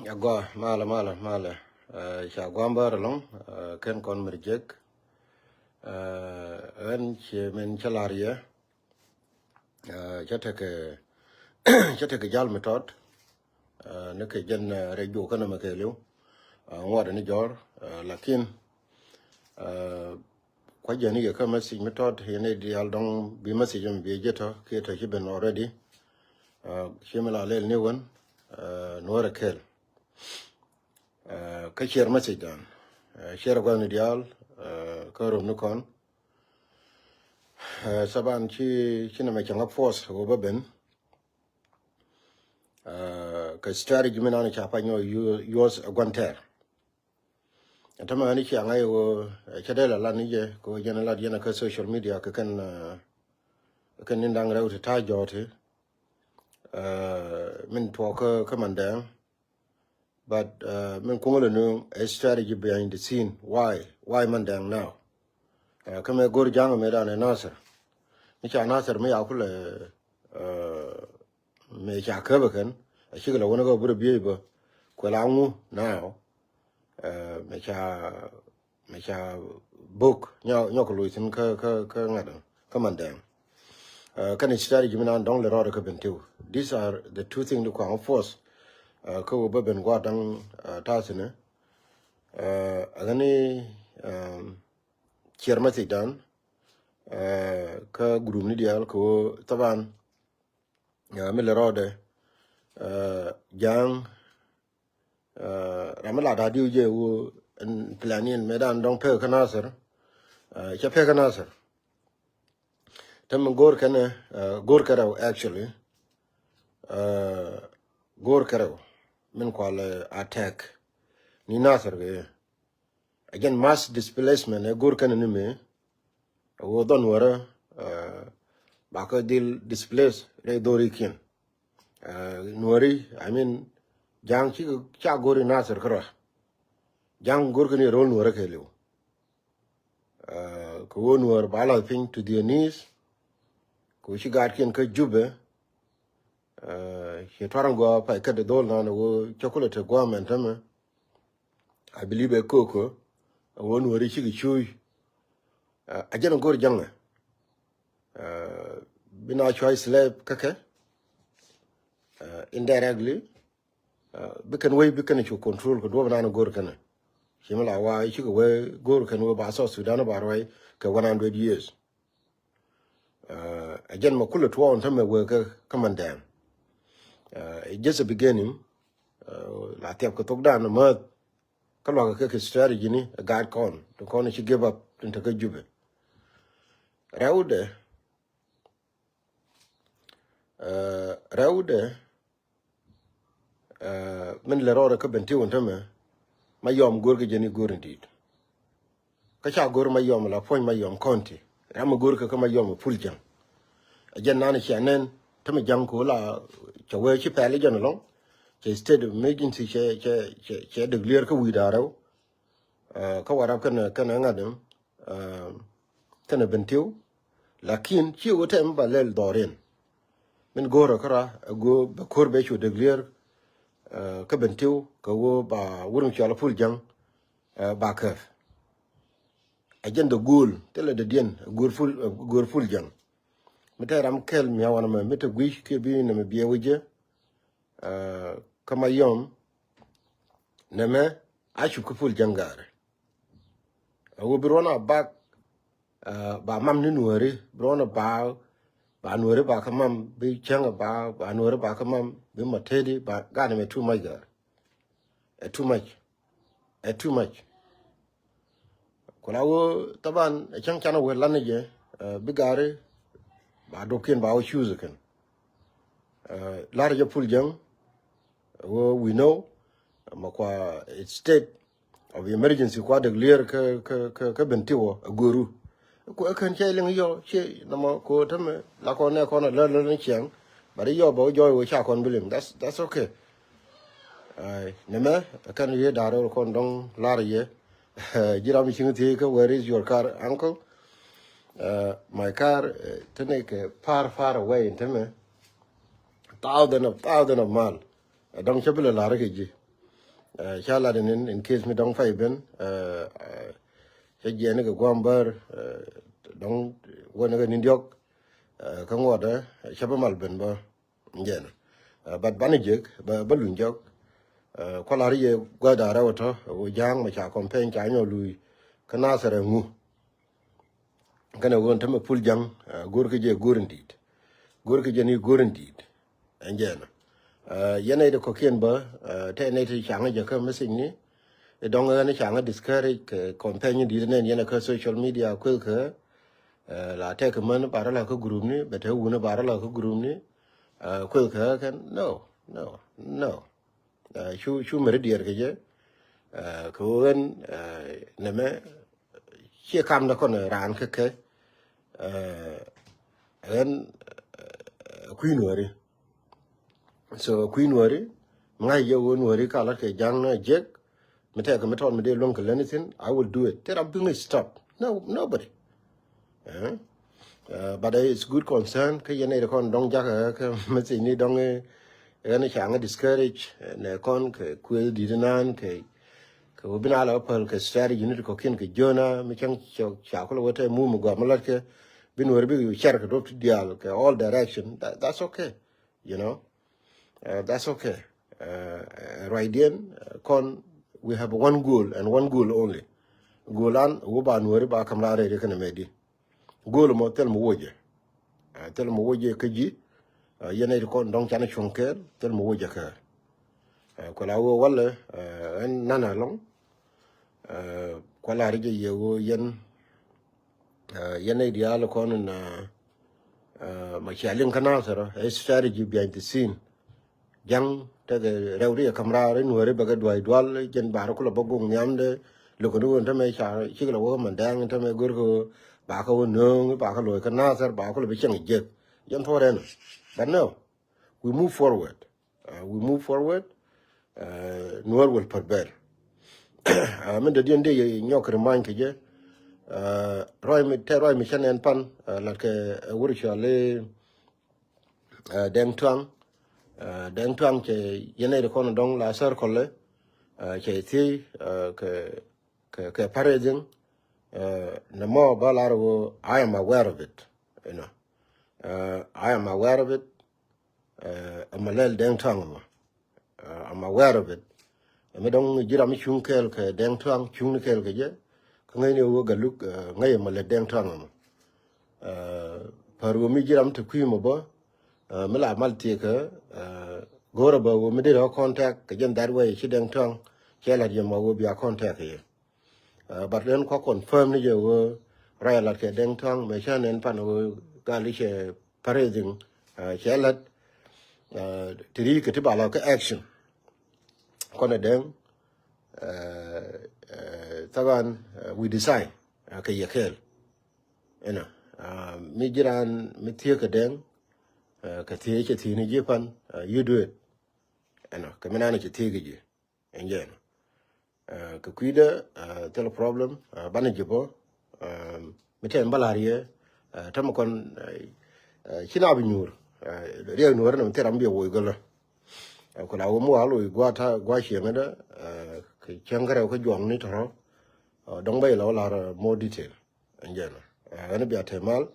Agwa mala cha gwamba long ken kon merjek en che men chalaria chatake chatake jal metot ne ke jen reju kana makelu ngwada ni jor lakin kwa jeni ya kama message metot yene dial dong bi message bi jeto ke to hiben already shimala lel ni won no rakel ka share message dan share gwan dial ka rom nukon saban chi na me changa force go baben ka strategy mena ni chapa nyo yours gwanter tama ni chi anga yo chadela la ni je ko jena la jena ka social media ka kan nindang raw ta jote min to ka mandang but min kungolo no a strategy behind the scene why mandang now kama gor janga me da nasar ni cha nasar me yakule me cha ka bakan a shigala wani go bur biye ba ko langu now me cha book nyoko luisin ka ngada ka mandang kan strategy me nan dong le ro ka bentiu. These are the two things to come force ko ba ben gwa dang tasine agani chairman dan ka group ni dial ko taban me le rode jang ramala da diu je wo planin medan dong pe kanasar cha pe kanasar tam gor kana gor karaw actually gor karaw min kwal attack ni nasar ge again mass displacement gor kana ni me wo don wara ba ka dil displace re dorikin nori I mean jang chi cha gori nasar kara jang gor kani rol nuara kelu ko won war bala ping to their knees ko shi gar ken ka jube he tarango pa ka de dol na wo chocolate government ama I believe a coco won wari shi chui ajana gor janga bina choice slab kake indirectly bikan chu control ko do na gor kana shimala wa shi ko we gor kan we ba so Sudan ba roi ka 100 years again makula to on tame we ka commandant just a beginning la tiap ko tok dan ma ka lo ka strategy ni a guard con to con shi give up into ka jube raude min le rora ka benti on tame ma yom gor ga jeni gor ndit ka cha gor ma yom la pon ma yom konti ram gor ka ma yom puljan ajen nana chanen tame jang ko la chawe chi pele jan long che state of emergency che de clear ka widaro ka warab kana ngadem kana bentiu lakin chi wotem ba lel doren min goro kara go ba korbe chu de clear ka bentiu ka wo ba wurin chala puljan ba ka ajen de gul tele de dien gor fuljan meta ram kel mi awana ma meta gwish ke bi na me biye wuje kama yom neme achu ku fuljan gare wo brona ba mam ni nuore brona ba nuore ba kamam bi changa ba nuore ba kamam bi matedi ba gane me too much gare too much kula wo taban chang chana we lanije bi gare ba dokin ba o choose kan large fuljan we know makwa it's state of emergency kwa de clear ka bentiwo guru ko kan cheling yo che namo ko tame la ko ne ko na la chiang bari yo bo joy wo cha kon bilim that's okay neme kan ye daro kon dong lar ye jiram chingi ka where is your car uncle my car take far away in tame thousand of mile don't chabila lar ke ji Chala in case me don't fight ben je ne ga gwambar don't wona ga nindiok ka ngoda chaba mal ben ba njena but banijek ba lunjok ko la riye gwada rawato o jang ma cha campaign cha nyo lui kana sare ngu kana won tama pul jang gor ke je gorndit gor ke je ni gorndit njena yana da koken ba ta ne ta changa je ka mesin ni dong ne changa discourage campaign di ne yana ka social media ko ka la te ka man para la ka group ni ba ta wuna para la ka group ni ko ka kan no chu mere dier ke je ko wen ne me che kam da kon ran ke ren queen wari so queen wari ngai ye won wari kala ke jang na jek mete ka meton me de long ka anything I will do it. There are being stop. No, nobody. But it's good concern. Ke yene de kon dong jaka ke mete ni dong ene changa discourage ne kon ke kwel di nan ke obina la opal ke strategy ni ko kin ke jona mi chang cha ko wote mu mu go malat ke bin wor bi yu share ke dot dial ke all direction. That's okay. You know. That's okay. Right then kon we have one goal and one goal only. Goalan woban wori ba kamara re kana medi. Goal mo tel mo woje. Tel mo woje keji yene ko ndong chana chonker tel mo woje ka. Ko la wo wala en nana long ko la rije ye wo yen yene dial ko na ma chalin kana sara strategy behind the scene. Jang ta the rewri kamra ren wori baga dwai dwal jen bar ko bagong nyamde loko do ta me cha chigla wo mandang ta me gor ko ba ko no ba ko lo kana sar ba ko be chang je jen thoren but no we move forward nor will prevail men de dien de nyok remind ke je roi mi chanen pan la ke wuri chale deng twang che yene de kono dong la sar kolle che ti ke pareding na mo balaro I am aware of it, you know. I am aware of it. I'm a little deng twang I'm aware of it. Me dong jira mi chung kel ke deng twang chung kel ke je ngai ne wo galuk ngai ma le deng twang paru mi jira mi to mo ba me la mal ti ke gora ba wo me de contact ke jen that way chi deng twang che la je ma wo bi contact ye but then ko confirm ni je wo ra la ke deng twang me cha nen pan wo ga li che pareding che la tri ke ti ba la ke action kono den taban we decide ke yekel you know mi jiran mi tie ke den ka tie ke tie ni jepan you do it you know ke menane ke tie ge enjen ka kuida tel problem bana jebo mi ten balarie tam kon china bi nyur re no re no teram bi wo golo ko la wo mo alo gwa shengada ke changare ko jong ni toro dong bay la more detail enjena ana bi atemal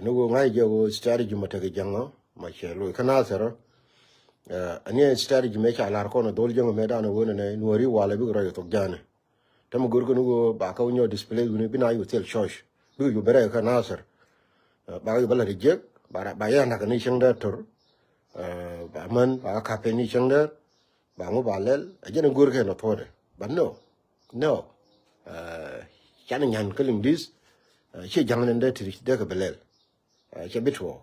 no go ngai je go strategy mata ke jango ma chelo kana sero ani strategy me cha lar ko no dol jango me da no wona ne nori wala bi ro to jane tam gor ko no ba ka nyo display ni bina yu tel shosh bi yu bere kana ser ba yu bala reject ba ya na ka ni sheng da tor ba man ba ka pe ni sheng da ba ngo ba lel ajena gor ke no tode but no chana nyan kaling dis che jangan nda tri de ka belel che bitwo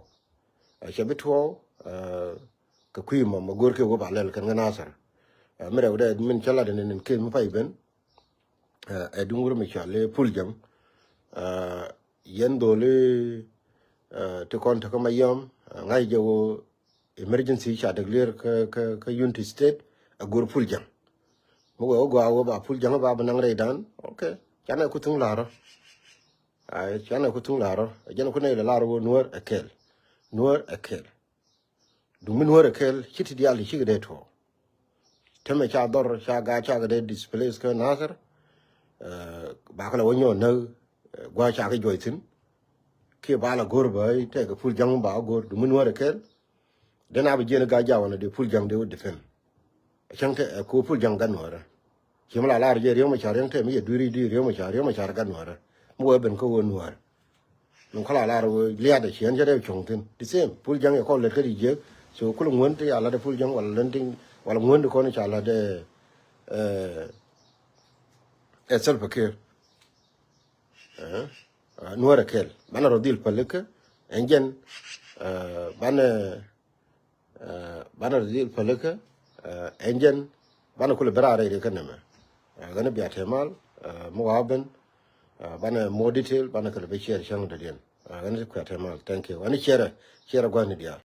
ka kuima ma gor ke go ba lel kan ngana sar mera wada min chala de nen ke mi fay ben dungur mi chale pul jam yen dole te kon ta kama yom ngai jo emergency cha declare ka unity state a gor pul jam mo go ba pul jam ba nang re dan okay chana ku tung laro chana ku tung laro jana ku nei laro nuor akel du min nuor akel chiti diali chi de to teme cha dor cha ga cha ga de displace ka nasar ba ka la wonyo no gwa cha ka joitin ke ba la gor ba te ka ful jang ba gor du mun wara kel dana ba jena ga ja wana de ful jang de wud fen chang te ko ful jang gan wara kimla la je riyo ma cha reng te mi duri di riyo ma cha gan wara mo ben ko won wara nung khala la ro lia de chen je de chong tin the same ful jang e ko le ka di je so ko ngon te ya la de ful jang wala lenting wala ngon de ko ni cha la de sel pakir nuara kel bana rodil palika enjen bana rodil palika enjen bana kula berare de kanama gana biya temal muwaben bana more detail bana kala be share shang da den gana ku temal thank you ani share gwani dia